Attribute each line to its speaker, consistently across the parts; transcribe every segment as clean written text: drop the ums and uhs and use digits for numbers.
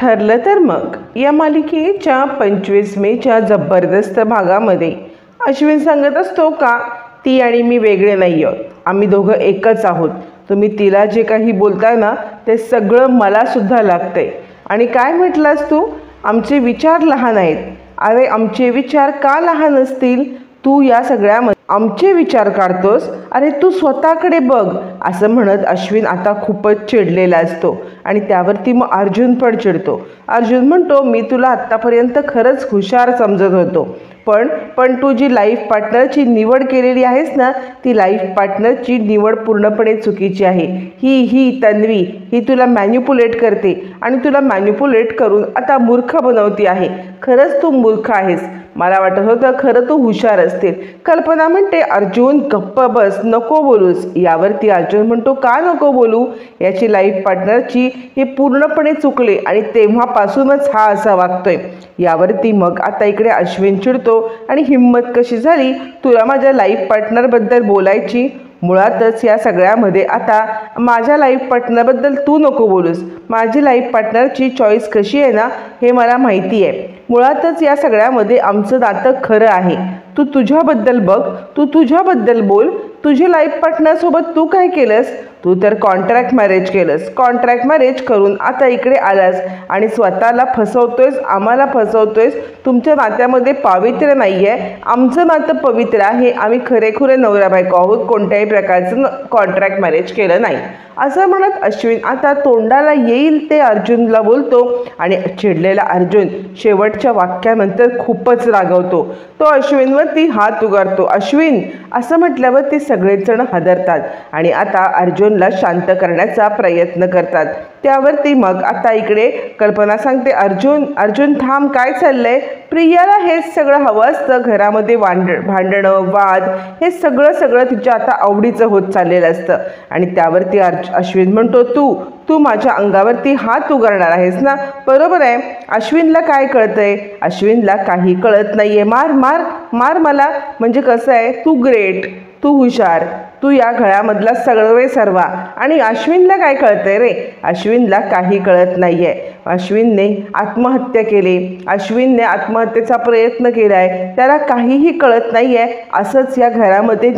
Speaker 1: ठरलं तर मग या मालिकेच्या 25 मेच्या जबरदस्त भागामध्ये अश्विन सांगत असतो का ती आणि मी वेगळे नाही आहोत, आम्ही दोघं एकच आहोत. तुम्ही तिला जे काही बोलताय ना ते सगळं मला सुद्धा लागतंय. आणि काय म्हटलास तू, आमचे विचार लहान आहेत. अरे आमचे विचार का लहान असतील, तू या सगळ्यामध्ये आमचे विचार काढतोस. अरे तू स्वतःकडे बघ. असं म्हणत अश्विन आता खूपच चिडलेला असतो आणि त्यावरती मग अर्जुन पण चिडतो. अर्जुन म्हणतो मी तुला आत्तापर्यंत खरंच हुशार समजत होतो, पण तू जी लाईफ पार्टनरची निवड केलेली आहेस ना ती लाईफ पार्टनरची निवड पूर्णपणे चुकीची आहे. ही तन्वी ही तुला मॅन्युपुलेट करते आणि तुला मॅन्युपुलेट करून आता मूर्ख बनवती आहे. खरंच तू मूर्ख आहेस. मला वाटत होतं खरं तू हुशार असतील. कल्पना म्हणते अर्जुन गप्प बस, नको बोलूस. यावरती अर्जुन म्हणतो का नको बोलू, याची लाईफ पार्टनरची हे पूर्णपणे चुकले आणि तेव्हापासूनच हा असा वागतोय. यावरती मग आता इकडे अश्विन चिडतो आणि हिम्मत कशी झाली तुला माझ्या लाईफ पार्टनरबद्दल बोलायची. मुळातच या सगळ्यामध्ये आता माझ्या लाईफ पार्टनरबद्दल तू नको बोलूस. माझी लाईफ पार्टनरची चॉईस कशी आहे ना हे मला माहिती आहे. मुळातच या सगळ्यामध्ये आमचं नातं खरं आहे. तू तुझ्याबद्दल बघ, तू तुझ्याबद्दल बोल. तुझी लाईफ पार्टनरसोबत तू काय केलंस, तू तर कॉन्ट्रॅक्ट मॅरेज केलंस. कॉन्ट्रॅक्ट मॅरेज करून आता इकडे आलास आणि स्वतःला फसवतोयस, आम्हाला फसवतोयस. तुमच्या नात्यामध्ये पावित्र्य नाही आहे, आमचं नातं पवित्र आहे. आम्ही खरेखुरे नवरा बायको आहोत, कोणत्याही प्रकारचं कॉन्ट्रॅक्ट मॅरेज केलं नाही. असं म्हणत अश्विन आता तोंडाला येईल ते अर्जुनला बोलतो आणि चिडलेला अर्जुन शेवटच्या वाक्यानंतर खूपच रागवतो. तो अश्विनवरती हात उगारतो. अश्विन असं म्हटल्यावर ते सगळेच जण हादरतात आणि आता अर्जुनला शांत करण्याचा प्रयत्न करतात. त्यावरती मग आता इकडे कल्पना सांगते अर्जुन थांब, काय चाललंय. प्रियाला हेच सगळं हवं असतं, घरामध्ये भांडणं वाद हे सगळं तिच्या आता आवडीचं होत चाललेलं असतं. आणि त्यावरती अश्विन म्हणतो तू माझ्या अंगावरती हात उगारणार आहेस ना. बरोबर आहे. अश्विनला काय कळतंय, अश्विनला काही कळत नाहीये. मार मला. म्हणजे कसं आहे, तू ग्रेट, तू हुशार, तू या घरामधला सर्वा. आणि अश्विनला काय कळतंय रे, अश्विनला काही कळत नाहीये. अश्विनने आत्महत्या केली, अश्विनने आत्महत्येचा प्रयत्न केलाय, त्याला काहीही कळत नाहीये. असंच या घरामध्ये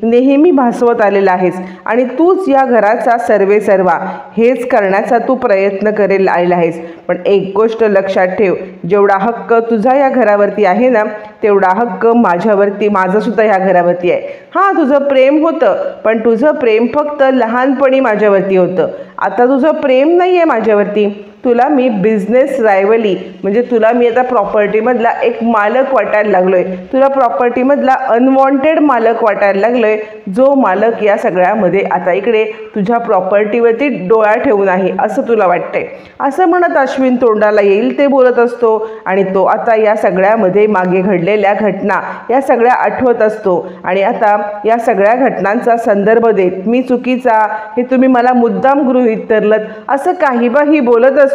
Speaker 1: नेहमी भासवत आलेला आहेस आणि तूच या घराचा सर्वा हेच करण्याचा तू प्रयत्न करेल आलेला आहेस. पण एक गोष्ट लक्षात ठेव, जेवढा हक्क तुझा या घरावरती आहे ना तेवढा हक्क माझा सुद्धा या घरावरती आहे. हां तुझं प्रेम होतं, पण तुझं प्रेम फक्त लहानपणी माझ्यावरती होतं. आता तुझं प्रेम नाही आहे माझ्यावरती. तुला मी बिझनेस रायवली म्हणजे तुला मी आता प्रॉपर्टीमधला एक मालक वाटायला लागलोय. तुला प्रॉपर्टीमधला अनवॉन्टेड मालक वाटायला लागलोय, जो मालक या सगळ्यामध्ये आता इकडे तुझ्या प्रॉपर्टीवरती डोळा ठेवून आहे असं तुला वाटतंय. असं म्हणत अश्विन तोंडाला येईल ते बोलत असतो आणि तो आता या सगळ्यामध्ये मागे घडलेल्या घटना या सगळ्या आठवत असतो. आणि आता या सगळ्या घटनांचा संदर्भ देत मी चुकीचा, हे तुम्ही मला मुद्दाम गृहीत धरलत असं काही बोलत असतो.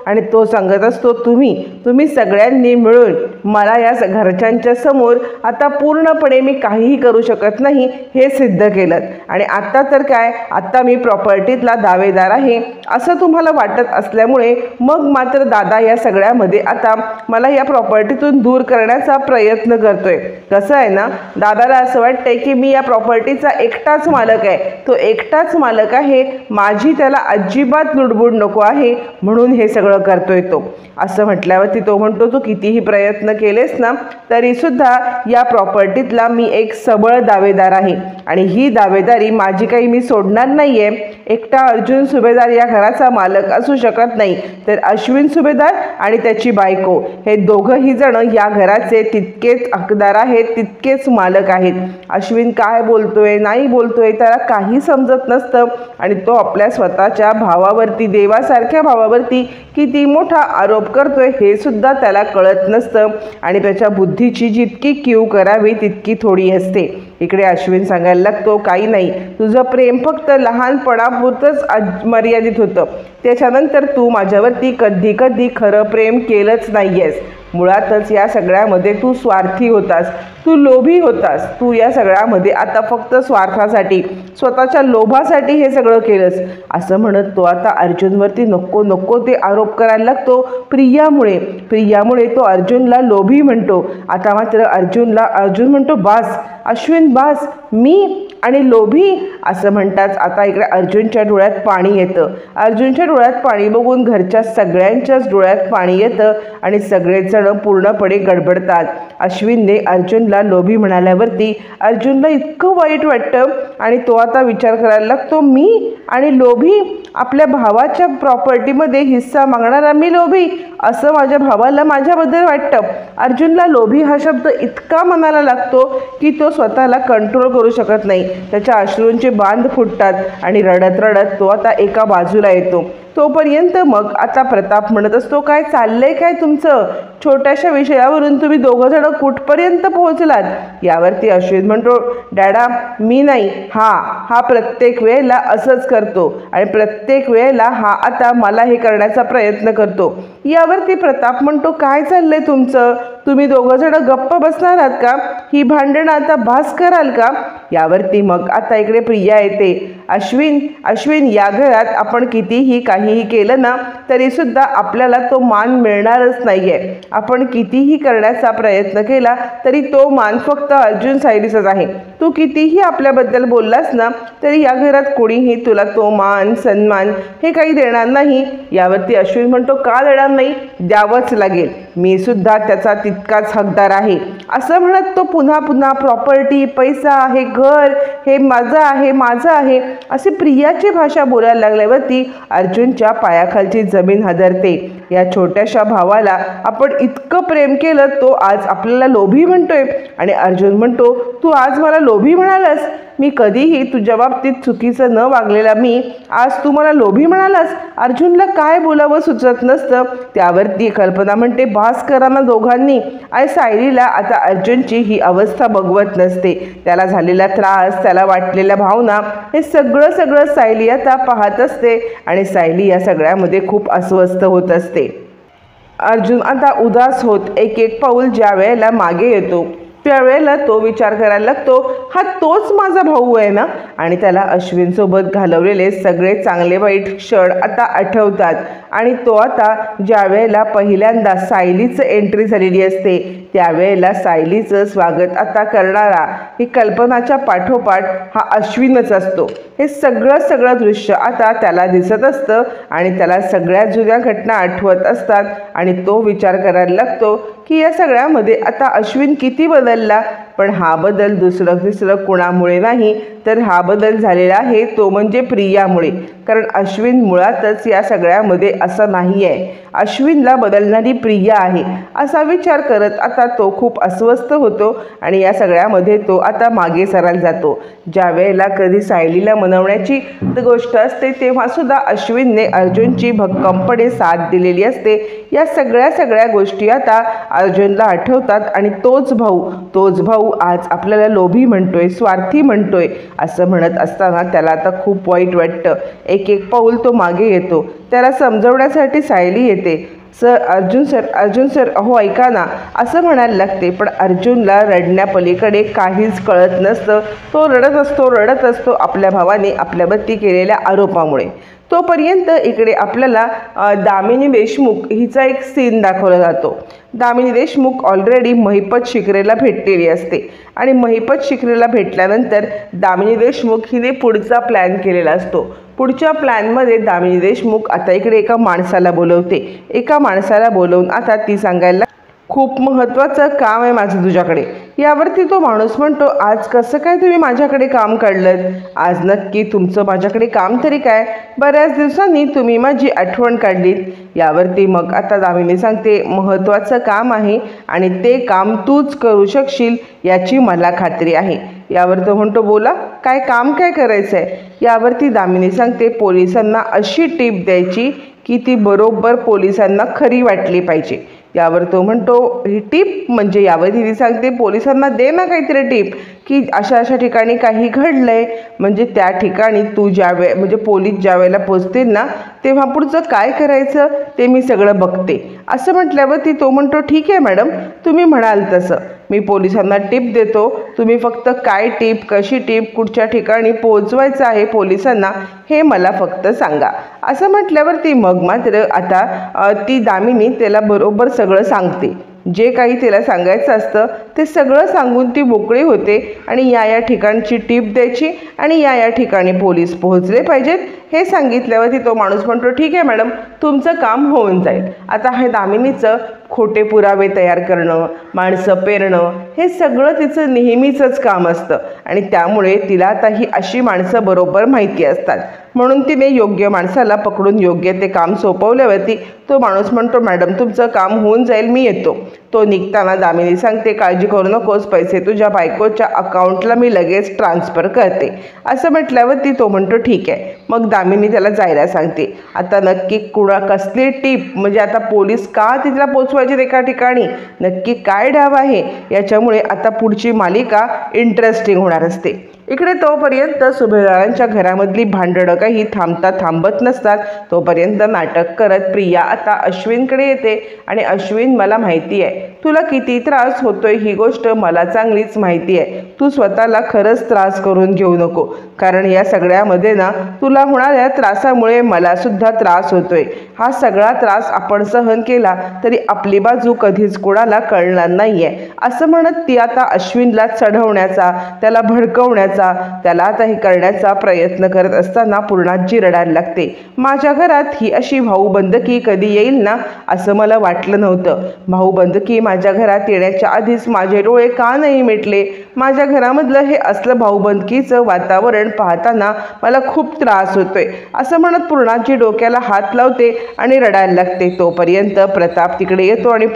Speaker 1: आणि तो सांगत असतो तुम्ही सगळ्यांनी मिळून मला या घरच्यांच्या समोर आता पूर्णपणे मी काहीही करू शकत नाही हे सिद्ध केलं. आणि आता तर काय, आता मी प्रॉपर्टीतला दावेदार आहे असं तुम्हाला वाटत असल्यामुळे मग मात्र दादा या सगळ्यामध्ये आता मला या प्रॉपर्टीतून दूर करण्याचा प्रयत्न करतोय. कसं आहे ना, दादाला असं वाटतंय की मी या प्रॉपर्टीचा एकटाच मालक आहे, तो एकटाच मालक आहे, माझी त्याला अजिबात लुडबुड नको आहे, म्हणून हे सगळं करतोय तो. असं म्हटल्यावरती तो म्हणतो तू कितीही प्रयत्न केलेस ना तरी सुद्धा या प्रॉपर्टीतला मी एक सबळ दावेदार आहे आणि ही दावेदारी माझी काही मी सोडणार नाहीये. एकटा अर्जुन सुभेदार या घराचा मालक असू शकत नाही, तर अश्विन सुभेदार आणि त्याची बायको हे दोघंही जण या घराचे तितकेच हकदार आहेत, तितकेच मालक आहेत. अश्विन काय बोलतोय नाही बोलतोय त्याला काही समजत नसतं आणि तो आपल्या स्वतःच्या भावावरती, देवासारख्या भावावरती किती मोठा आरोप करतोय हे सुद्धा त्याला कळत नसतं आणि त्याच्या बुद्धीची जितकी कीव करावी तितकी थोडी असते. इकडे अश्विन सांगायला लागतो काही नाही, तुझं प्रेम फक्त लहानपणापुरतंच मर्यादित होतं, त्याच्यानंतर तू माझ्यावरती कधी खरं प्रेम केलंच नाहीयेस. मुळातच या सगळ्यामध्ये तू स्वार्थी होतास. तू लोभी होतास, तू या सगळ्यामध्ये आता फक्त स्वार्थासाठी, स्वतःच्या लोभासाठी हे सगळं केलंस, असं म्हणत तो आता अर्जुनवरती नको नको ते आरोप करायला लागतो प्रियामुळे तो अर्जुनला लोभी म्हणतो. आता मात्र अर्जुन म्हणतो बास अश्विन बास, मी आणि लोभी असं म्हणताच आता इकडे अर्जुनच्या डोळ्यात पाणी येतं. अर्जुनच्या डोळ्यात पाणी बघून घरच्या सगळ्यांच्याच डोळ्यात पाणी येतं आणि सगळेजण पूर्णपणे गडबडतात. अश्विनने अर्जुनला लोभी म्हणाल्यावरती अर्जुनला इतकं वाईट वाटतं आणि तो आता विचार करायला लागतो, मी आणि लोभी, आपल्या भावाच्या प्रॉपर्टीमध्ये हिस्सा मागणारा मी लोभी, असं माझ्या भावाला माझ्याबद्दल वाटतं. अर्जुनला लोभी हा शब्द इतका मनाला लागतो की तो स्वतःला कंट्रोल करू शकत नाही. त्याच्या अश्रूंचे बांध फुटतात आणि रडत रडत तो आता एका बाजूला येतो. तोपर्यंत मग आता प्रताप म्हणत असतो, काय चाललंय काय तुमचं, छोट्याशा विषयावरून तुम्ही दोघं जण कुठपर्यंत पोहोचलात. यावरती अश्विन म्हणतो, डॅडा मी नाही, हा प्रत्येक वेळेला असंच करतो आणि प्रत्येक वेळेला हा आता मला हे करण्याचा प्रयत्न करतो. यावरती प्रताप म्हणतो, काय चाललंय तुमचं, तुम्ही दोघं जण गप्प बसणार आहात का, ही भांडणं आता भास कराल का. यावरती मग आता इकडे प्रिया येते. अश्विन या घरात आपण कितीही काहीही केलं ना तरीसुद्धा आपल्याला तो मान मिळणारच नाही आहे. आपण कितीही करण्याचा प्रयत्न केला तरी तो मान फक्त अर्जुन सायलीचाच आहे. तू कितीही आपल्याबद्दल बोललास ना तरी या घरात कोणीही तुला तो मान सन्मान हे काही देणार नाही. यावरती अश्विन म्हणतो, का देणार नाही, द्यावंच लागेल, मी सुद्धा त्याचा तितकाच हकदार आहे. असं म्हणत तो पुन्हा पुन्हा प्रॉपर्टी, पैसा, हे घर, हे माझं आहे अशी प्रियाची भाषा बोलायला लागल्यावरती अर्जुनच्या पायाखालची जमीन हादरते. या छोट्याशा भावाला आपण इतकं प्रेम केलं, तो आज आपल्याला लोभी म्हणतोय. आणि अर्जुन म्हणतो, तू आज मला लोभी म्हणालास, मी कधीही तुझ्या बाबतीत चुकीचं न वागलेला मी, आज तू मला लोभी म्हणालास. अर्जुनला काय बोलावं सुचत नसतं. त्यावरती कल्पना म्हणते, भास करा ना दोघांनी. आणि सायलीला आता अर्जुनची ही अवस्था बघवत नसते. त्याला झालेला त्रास, त्याला वाटलेल्या भावना, हे सगळं सायली आता पाहत असते आणि सायली या सगळ्यामध्ये खूप अस्वस्थ होत असते. अर्जुन आता उदास होत एक पाऊल ज्या वेळेला मागे येतो त्यावेळेला तो विचार करायला लागतो, हा तोच माझा भाऊ आहे ना. आणि त्याला अश्विनसोबत घालवलेले सगळे चांगले वाईट क्षण आता आठवतात. आणि तो आता ज्या वेळेला पहिल्यांदा सायलीचं एंट्री झालेली असते त्यावेळेला सायलीचं स्वागत आता करणारा ही कल्पनाच्या पाठोपाठ हा अश्विनच असतो. हे सगळं दृश्य आता त्याला दिसत असतं आणि त्याला सगळ्या जुन्या घटना आठवत असतात. आणि तो विचार करायला लागतो की या सगळ्यामध्ये आता अश्विन किती बदलला, पण हा बदल दुसरं कुणामुळे नाही तर हा बदल झालेला आहे तो म्हणजे प्रियामुळे. कारण अश्विन मुळातच या सगळ्यामध्ये असं नाही आहे, अश्विनला बदलणारी प्रिया आहे असा विचार करत आता तो खूप अस्वस्थ होतो आणि या सगळ्यामध्ये तो आता मागे सरायला जातो. ज्या वेळेला कधी सायलीला मनवण्याची गोष्ट असते तेव्हा सुद्धा अश्विनने अर्जुनची भक्कमपणे साथ दिलेली असते. या सगळ्या गोष्टी आता अर्जुनला आठवतात आणि तोच भाऊ आज आपल्याला लोभी म्हणतोय, स्वार्थी म्हणतोय असं म्हणत असताना त्याला आता खूप वाईट वाटतं. एक पाऊल तो मागे येतो. त्याला समजवण्यासाठी सायली येते. अर्जुन सर अहो ऐका ना असं म्हणायला लागते. पण अर्जुनला रडण्यापलीकडे काहीच कळत नसतं. तो रडत असतो आपल्या भावाने आपल्यावरती केलेल्या आरोपामुळे. तोपर्यंत इकडे आपल्याला दामिनी देशमुख हिचा एक सीन दाखवला जातो. दामिनी देशमुख ऑलरेडी महिपत शिकरेला भेटलेली असते आणि महिपत शिकरेला भेटल्यानंतर दामिनी देशमुख हिने पुढचा प्लॅन केलेला असतो. पुढच्या प्लॅनमध्ये दामिनी देशमुख आता इकडे एका माणसाला बोलवून आता ती सांगायला, खूप महत्त्वाचं काम आहे माझं तुझ्याकडे. यावरती तो माणूस म्हणतो, आज कसं काय तुम्ही माझ्याकडे काम काढलं, आज नक्की तुमचं माझ्याकडे काम तरी काय, बऱ्याच दिवसांनी तुम्ही माझी आठवण काढलीत. यावरती मग आता दामिनी सांगते, महत्त्वाचं काम आहे आणि ते काम तूच करू शकशील याची मला खात्री आहे. यावर तो म्हणतो, बोला काय काम काय करायचं आहे. यावरती दामिनी सांगते, पोलिसांना अशी टीप द्यायची की ती बरोबर पोलिसांना खरी वाटली पाहिजे. यावर तो म्हणतो, ही टीप म्हणजे. यावरती ती सांगते, पोलिसांना दे ना काहीतरी टीप की अशा ठिकाणी काही घडलंय म्हणजे त्या ठिकाणी तू म्हणजे पोलीस ज्या वेळेला पोचतील ना तेव्हा पुढचं काय करायचं ते मी सगळं बघते. असं म्हटल्यावरती तो म्हणतो, ठीक आहे मॅडम तुम्ही म्हणाल तसं. मी पोलिसांना टिप देतो, तुम्ही फक्त काय टिप, कशी टिप, कुठच्या ठिकाणी पोहोचवायचं आहे पोलिसांना हे मला फक्त सांगा. असं म्हटल्यावरती मग मात्र आता ती दामिनी त्याला बरोबर सगळं सांगते. जे काही तिला सांगायचं असतं ते सगळं सांगून ती मोकळी होते आणि या ठिकाणची टिप द्यायची आणि या ठिकाणी पोलीस पोहोचले पाहिजेत हे सांगितल्यावरती तो माणूस म्हणतो, ठीक आहे मॅडम, तुमचं काम होऊन जाईल. आता हे दामिनीचं खोटे पुरावे तयार करणं, माणसं पेरणं हे सगळं तिचं नेहमीचंच काम असतं आणि त्यामुळे तिला आता ही अशी माणसं बरोबर माहिती असतात. म्हणून तिने योग्य माणसाला पकडून योग्य ते काम सोपवल्यावरती तो माणूस म्हणतो, मॅडम तुमचं काम होऊन जाईल, मी येतो. तो निघताना दामिनी सांगते, काळजी करू नकोस, पैसे तुझ्या बायकोच्या अकाउंटला मी लगेच ट्रान्सफर करते. असं म्हटल्यावरती तो म्हणतो, ठीक आहे. मग दामिनी त्याला जायला सांगते. आता नक्की कसली टिप, म्हणजे आता पोलीस का तिला पोचवायचे एका ठिकाणी, नक्की काय डाव आहे, याच्यामुळे आता पुढची मालिका इंटरेस्टिंग होणार असते. इकडे तोपर्यंत सुभेदारांच्या घरामधली भांडणं काही थांबत नसतात. तोपर्यंत नाटक करत प्रिया आता अश्विनकडे येते आणि अश्विन, मला माहिती आहे तुला किती त्रास होतोय, ही गोष्ट मला चांगलीच माहिती आहे. तू स्वतःला खरंच त्रास करून घेऊ नको, कारण या सगळ्यामध्ये ना तुला होणाऱ्या त्रासामुळे मला सुद्धा त्रास होतोय. हा सगळा त्रास आपण सहन केला तरी आपली बाजू कधीच कोणाला कळणार नाहीये. असं म्हणत ती आता अश्विनला चढवण्याचा, त्याला भडकवण्याचा, त्याला आता हे करण्याचा प्रयत्न करत असताना पूर्णाजी रडायला लागते. माझ्या घरात ही अशी भाऊबंदकी कधी येईल ना असं मला वाटलं नव्हतं. भाऊबंदकी माझ्या घरात येण्याच्या आधीच माझे डोळे का नाही मिटले. माझ्या घरामधलं हे असलं भाऊबंदकीचं वातावरण पाहताना मला खूप त्रास होतोय. असं म्हणत पूर्णाजी डोक्याला हात लावते आणि रडायला लागते. तोपर्यंत प्रताप तिकडे येतो आणि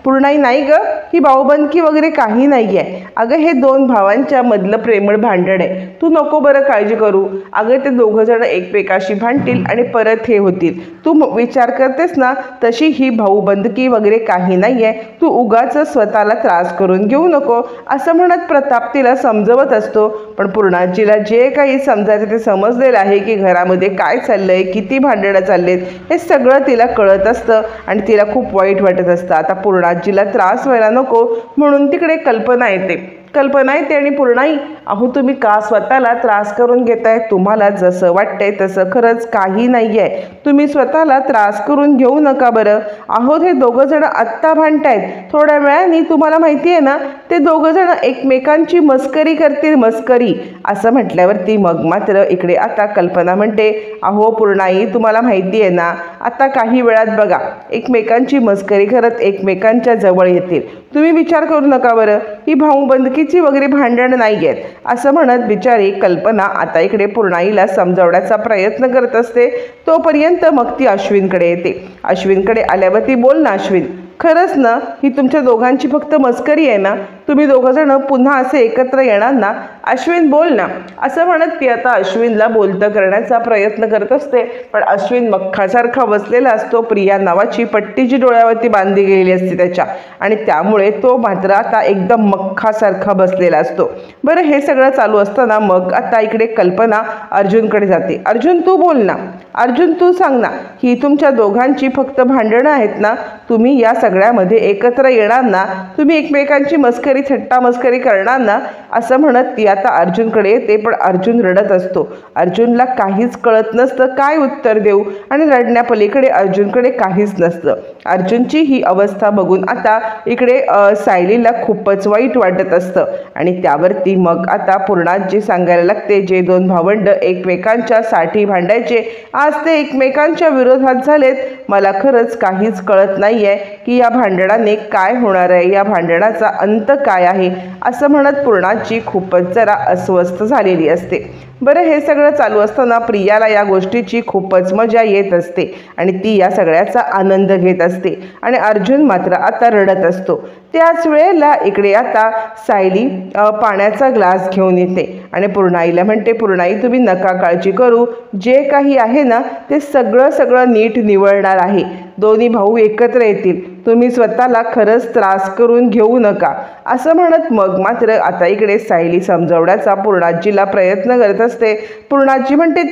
Speaker 1: पूर्णाई नाही ग, ही भाऊबंदकी वगैरे काही नाही आहे. अगं हे दोन भावांच्या मधलं प्रेमळ भांडण आहे, तू नको बरं काळजी करू. अगं ते दोघं जण एकमेकाशी भांडतील आणि परत हे होतील. तू विचार करतेस ना तशी ही भाऊबंदकी वगैरे काही नाही आहे. तू उगाच स्वतःला त्रास करून घेऊ नको. असं म्हणत प्रताप तिला समजवत असतो. पण पूर्णाजीला जे काही समजायचं ते समजलेलं आहे की घरामध्ये काय चाललंय, किती भांडणं चाललेत हे सगळं तिला कळत असतं आणि तिला खूप वाईट वाटत असतं. आता पूर्णाजीला त्रास व्हायला नको म्हणून तिकडे कल्पना येते आणि पूर्णाई, अहो तुम्ही का स्वतःला त्रास करून घेताय, तुम्हाला जसं वाटतंय तसं खरंच काही नाही आहे. तुम्ही स्वतःला त्रास करून घेऊ नका बरं. अहो हे दोघं जण आत्ता भांडतायत, थोड्या वेळाने तुम्हाला माहिती आहे ना ते दोघं जण एकमेकांची मस्करी करतील, मस्करी. असं म्हटल्यावरती मग मात्र इकडे आता कल्पना म्हणते, अहो पूर्णाई तुम्हाला माहिती आहे ना आता काही वेळात बघा एकमेकांची मस्करी करत एकमेकांच्या जवळ येतील. तुम्ही विचार करू नका बरं, ही भाऊबंदकीची वगैरे भांडण नाही आहेत. असं म्हणत बिचारी कल्पना आता इकडे पूर्णाईला समजावण्याचा प्रयत्न करत असते. तोपर्यंत मग ती अश्विनकडे येते. अश्विनकडे आल्यावर ती, बोल ना अश्विन, खरंच ना ही तुमच्या दोघांची फक्त मस्करी आहे ना, तुम्ही दोघं जण पुन्हा असे एकत्र येणार ना, अश्विन बोल ना. असं म्हणत ती आता अश्विनला बोलतं करण्याचा प्रयत्न करत असते. पण अश्विन मख्खासारखा बसलेला असतो. प्रिया नावाची पट्टी जी डोळ्यावरती बांधली गेलेली असते त्याच्या, आणि त्यामुळे तो मात्र आता एकदम मख्खासारखा बसलेला असतो. बरं हे सगळं चालू असताना मग आता इकडे कल्पना अर्जुनकडे जाते. अर्जुन तू बोल ना, अर्जुन तू सांग ना, ही तुमच्या दोघांची फक्त भांडणं आहेत ना, तुम्ही या सगळ्यामध्ये एकत्र येणार ना, तुम्ही एकमेकांची मस्करी थट्टा मस्करी करणार ना. असं म्हणत ती आता अर्जुनकडे येते. पण अर्जुन रडत असतो. अर्जुनला काहीच कळत नसतं काय उत्तर देऊ आणि रडण्यापलीकडे अर्जुनकडे काहीच नसतं. अर्जुनची ही अवस्था बघून आता इकडे सायलीला खूपच वाईट वाटत असतं आणि त्यावरती मग आता पूर्णाजी सांगायला लागते, जे दोन भावंड एकमेकांच्या साठी भांडायचे आज ते एकमेकांच्या विरोधात झालेत. मला खरंच काहीच कळत नाही आहे की या भांडणाने काय होणार आहे, या भांडणाचा अंत काय आहे. असं म्हणत पूर्णाजी खूपच जरा अस्वस्थ झालेली असते. बरं हे सगळं चालू असताना प्रियाला या गोष्टीची खूपच मजा येत असते आणि ती या सगळ्याचा आनंद घेत असते आणि अर्जुन मात्र आता रडत असतो. त्याच वेळेला इकडे आता सायली पाण्याचा ग्लास घेऊन येते आणि पूर्णाईला म्हणते, पूर्णाई तुम्ही नका काळजी करू, जे काही आहे ना ते सगळं नीट निवळणार आहे. दोन्ही भाऊ एकत्र येतील, तुम्ही स्वतःला खरंच त्रास करून घेऊ नका. असं म्हणत मग मात्र आता इकडे सायली समजवण्याचा पूर्णाजीला प्रयत्न करत असते. पूर्णाजी म्हणते,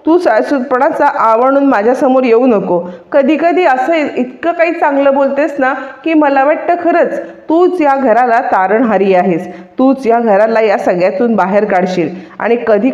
Speaker 1: तू सासूपणाचा आवडून माझ्यासमोर येऊ नको. कधी कधी असं इतकं काही चांगलं बोलतेस ना की मला वाटतं खरंच तूच या घराला तारणहारी आहेस. तूच या घराला या सगळ्यातून बाहेर काढशील. आणि कधी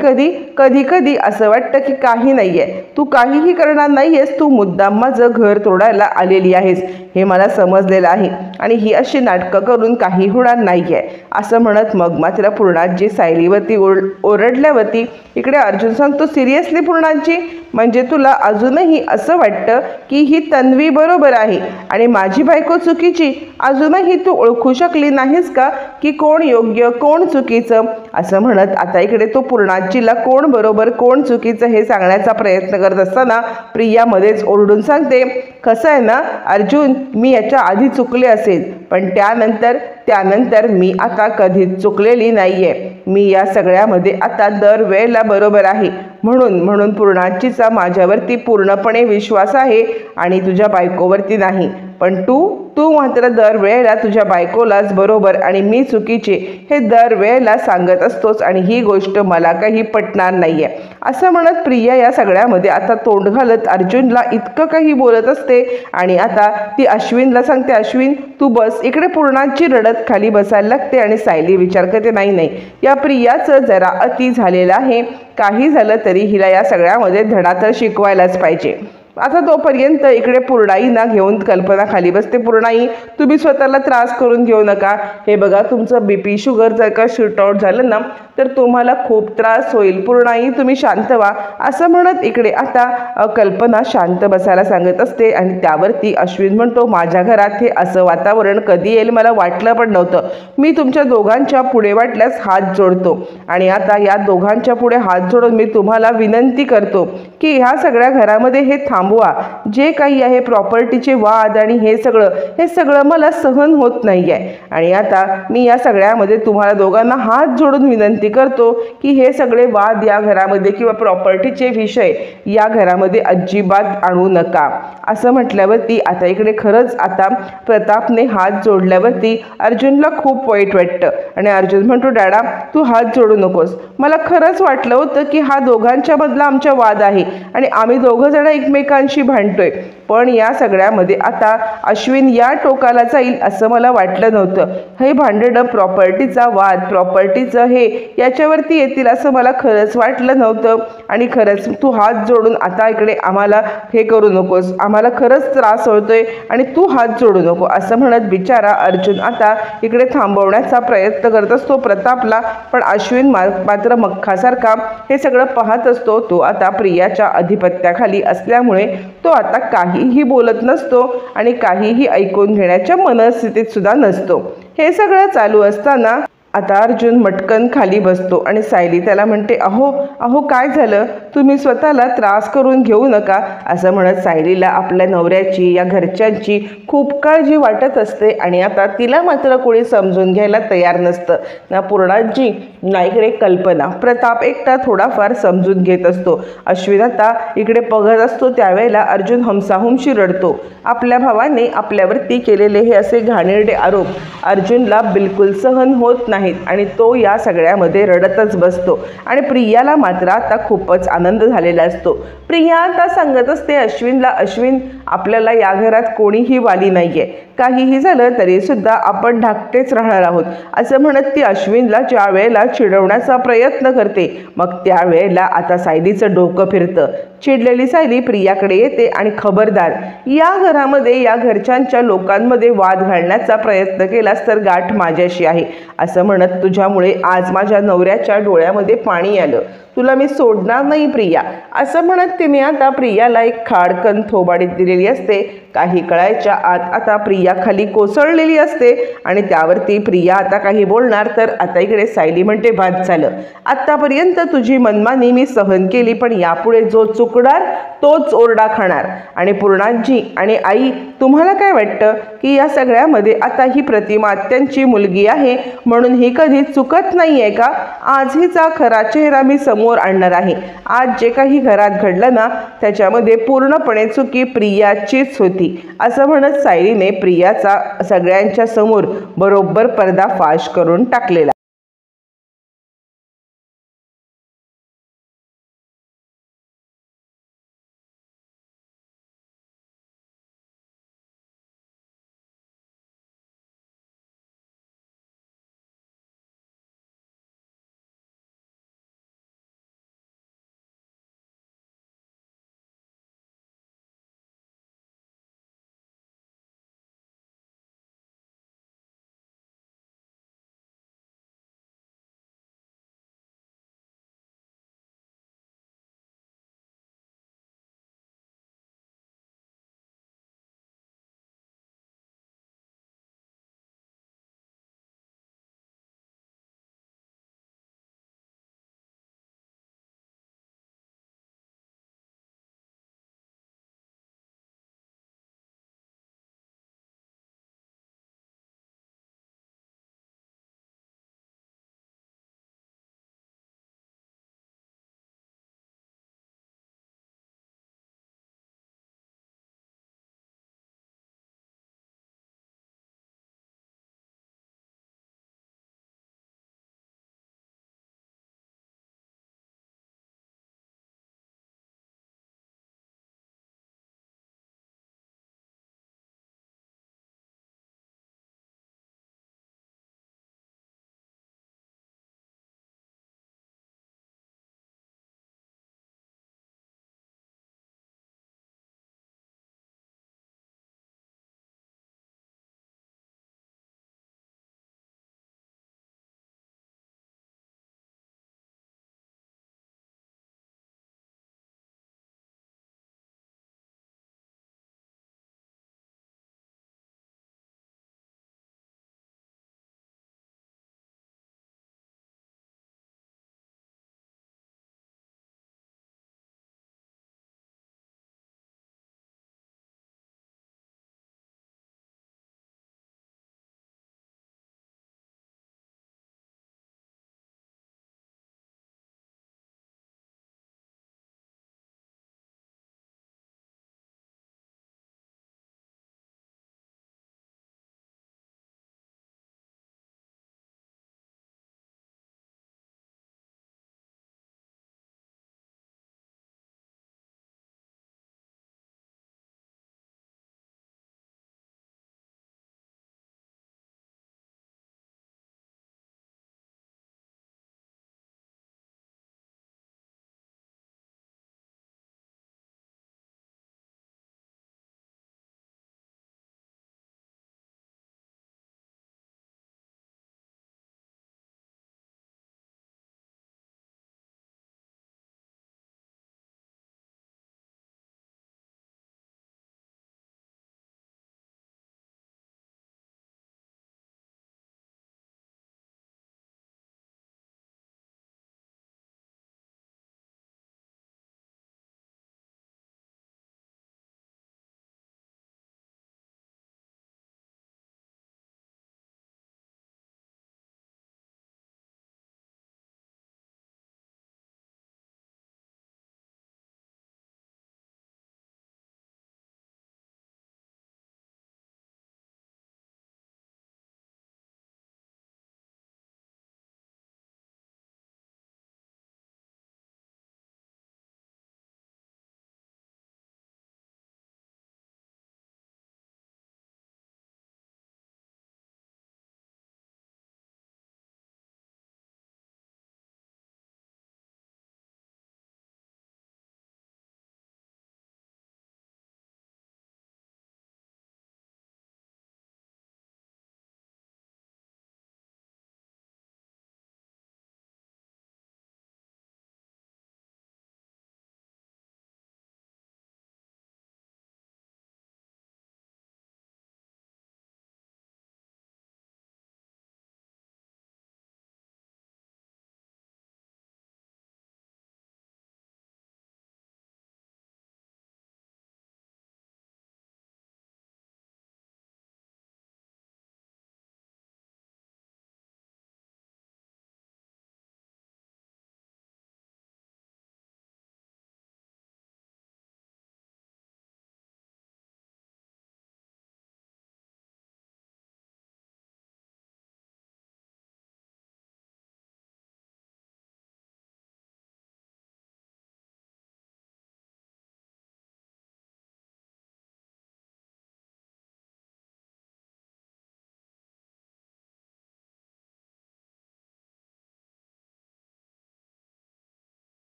Speaker 1: कधी असं वाटतं की काही नाही आहे, तू काहीही करणार नाही आहेस, तू मुद्दाम माझं घर तोडायला आलेली आहेस हे मला समजलेलं आहे आणि ही अशी नाटकं करून काही होणार नाही आहे असं म्हणत मग मात्र पूर्णाजी सायलीवरती ओरडल्यावरती इकडे अर्जुन सांगतो, सिरियसली पूर्णाजी, म्हणजे तुला अजूनही असं वाटतं की ही तन्वी बरोबर आहे आणि माझी बायको चुकीची? अजूनही तू ओळखू शकली नाहीस का की कोण योग्य कोण चुकीचं? असं म्हणत आता इकडे तो पूर्णाजीला कोण बरोबर कोण चुकीचं हे सांगण्याचा प्रयत्न करत असताना प्रिया मध्येच ओरडून सांगते, कसं आहे ना अर्जुन, मी याच्या आधी चुकले असेल पण त्यानंतर मी आता कधीच चुकलेली नाहीये. मी या सगळ्यामध्ये आता दरवेळेला बरोबर आहे. म्हणून पूर्णाजीचा माझ्यावरती पूर्णपणे विश्वास आहे आणि तुझ्या बायकोवरती नाही. पण तू मात्र दरवेळेला तुझ्या बायकोलाच बरोबर आणि मी चुकीचे हे दरवेळेला सांगत असतोस आणि ही गोष्ट मला काही पटणार नाहीये. असं म्हणत प्रिया या सगळ्यामध्ये आता तोंड घालत अर्जुनला इतकं काही बोलत असते आणि आता ती अश्विनला सांगते, अश्विन तू बस. इकडे पूर्णाची रडत खाली बसायला लागते आणि सायली विचार करते, नाही या प्रियाचं जरा अति झालेलं आहे. काही झालं तरी हिला या सगळ्यामध्ये धडा तर शिकवायलाच पाहिजे. आता तोपर्यंत इकडे पूर्णाईना घेऊन कल्पना खाली बसते. पूर्णाई, तुम्ही स्वतःला त्रास करून घेऊ नका. हे बघा, तुमचं BP शुगर जर का शूट आउट झालं ना तर तुम्हाला खूप त्रास होईल. पूर्णाई तुम्ही शांत व्हा. असं म्हणत इकडे आता कल्पना शांत बसायला सांगत असते आणि त्यावरती अश्विन म्हणतो, माझ्या घरात हे असं वातावरण कधी येईल मला वाटलं पण नव्हतं. मी तुमच्या दोघांच्या पुढे वाटल्यास हात जोडतो आणि आता या दोघांच्या पुढे हात जोडून मी तुम्हाला विनंती करतो की ह्या सगळ्या घरामध्ये हे थांबवा. जे काही आहे प्रॉपर्टीचे वाद आणि हे सगळं मला सहन होत नाही आहे. आणि आता मी या सगळ्यामध्ये तुम्हाला दोघांना हात जोडून विनंती करतो की हे सगळे वाद या घरामध्ये किंवा प्रॉपर्टीचे विषय या घरामध्ये अजिबात आणू नका. असं म्हटल्यावरती आता इकडे खरंच आता प्रतापने हात जोडल्यावरती अर्जुनला खूप वाईट वाटतं आणि अर्जुन म्हणतो, डॅडा तू हात जोडू नकोस. मला खरंच वाटलं होतं की हा दोघांच्या मधला आमचा वाद आहे आणि आम्ही दोघं जण एकमेकांशी भांडतोय. पण या सगळ्यामध्ये आता अश्विन या टोकाला जाईल असं मला वाटलं नव्हतं. हे भांडणं प्रॉपर्टीचा वाद प्रॉपर्टीचं हे याच्यावरती येतील असं मला खरंच वाटलं नव्हतं. आणि खरंच तू हात जोडून आता इकडे आम्हाला हे करू नकोस, आम्हाला खरंच त्रास होतोय आणि तू हात जोडू नको. असं म्हणत बिचारा अर्जुन आता इकडे थांबवण्याचा प्रयत्न करत असतो प्रतापला. पण अश्विन मात्र मख्खासारखा हे सगळं पाहत असतो. तो आता प्रियाच्या अधिपत्याखाली असल्यामुळे तो आता काहीही बोलत नसतो आणि काहीही ऐकून घेण्याच्या मनस्थितीत सुद्धा नसतो. हे सगळं चालू असताना आता अर्जुन मटकन खाली बसतो आणि सायली त्याला म्हणते, अहो काय झालं, तुम्ही स्वतःला त्रास करून घेऊ नका. असं म्हणत सायलीला आपल्या नवऱ्याची या घरच्यांची खूप काळजी वाटत असते आणि आता तिला मात्र कोणी समजून घ्यायला तयार नसतं. ना पूर्णाजी ना इकडे कल्पना. प्रताप एकटा थोडाफार समजून घेत असतो. अश्विन आता इकडे बघत असतो. त्यावेळेला अर्जुन हमसाहुमशी रडतो. आपल्या भावाने आपल्यावरती केलेले हे असे घाणेरडे आरोप अर्जुनला बिलकुल सहन होत नाही आणि तो या सगळ्यामध्ये रडतच बसतो. आणि प्रियाला मात्र आता खूपच आनंद झालेला असतो. प्रिया आता सांगत असते अश्विनला, अश्विन आपल्याला या घरात कोणीही वाली नाहीये. काहीही झालं तरी सुद्धा आपण धाकटेच राहणार आहोत. असं म्हणत ती अश्विनला ज्या वेळेला चिडवण्याचा प्रयत्न करते मग त्यावेळेला आता सायलीचं डोकं फिरतं. चिडलेली सायली प्रियाकडे येते आणि खबरदार, या घरामध्ये या घरच्यांच्या लोकांमध्ये वाद घालण्याचा प्रयत्न केलास तर गाठ माझ्याशी आहे. असं म्हणत तुझ्यामुळे आज माझ्या नवऱ्याच्या डोळ्यामध्ये पाणी आलं, तुला मी सोडणार नाही प्रिया. असं म्हणत तिने आता प्रियाला एक खाडकन थोबाडीत दिलेली असते. काही कळायच्या आत आता प्रिया खाली कोसळलेली असते आणि त्यावरती प्रिया आता काही बोलणार तर आता इकडे सायली म्हणते, बाद झालं, आत्तापर्यंत तुझी मनमानी मी सहन केली पण यापुढे जो चुकणार तोच ओरडा खाणार. आणि पूर्णाजी आणि आई, तुम्हाला काय वाटतं की या सगळ्यामध्ये आता ही प्रतिमा त्यांची मुलगी आहे म्हणून ही कधी चुकत नाही आहे का? आज हिचा खरा चेहरा मी समोर आणणार आहे. आज जे काही घरात घडलं ना त्याच्यामध्ये पूर्णपणे चुकी प्रियाचीच होती. असं म्हणत सायलीने प्रियाचा सगळ्यांच्या समोर बरोबर पर्दाफाश करून टाकलेला.